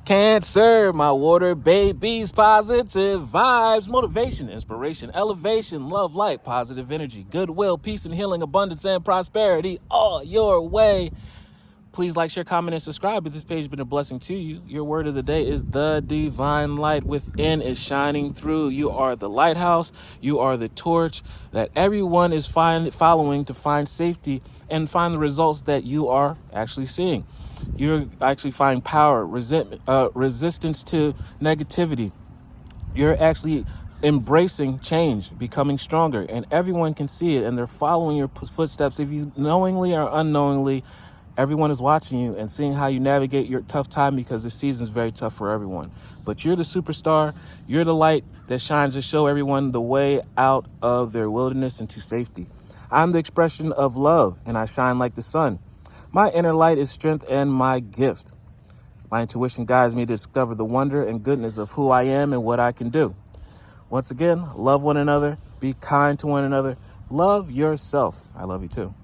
Cancer, my water babies, positive vibes, motivation, inspiration, elevation, love, light, positive energy, goodwill, peace and healing, abundance and prosperity all your way. Please like, share, comment, and subscribe if this page has been a blessing to you. Your word of the day is the divine light within is shining through. You are the lighthouse. You are the torch that everyone is following to find safety and find the results that you are actually seeing. You're actually finding power, resistance to negativity. You're actually embracing change, becoming stronger, and everyone can see it, and they're following your footsteps. If you knowingly or unknowingly, everyone is watching you and seeing how you navigate your tough time, because this season is very tough for everyone. But you're the superstar. You're the light that shines to show everyone the way out of their wilderness into safety. I'm the expression of love, and I shine like the sun. My inner light is strength and my gift. My intuition guides me to discover the wonder and goodness of who I am and what I can do. Once again, love one another, be kind to one another, love yourself. I love you too.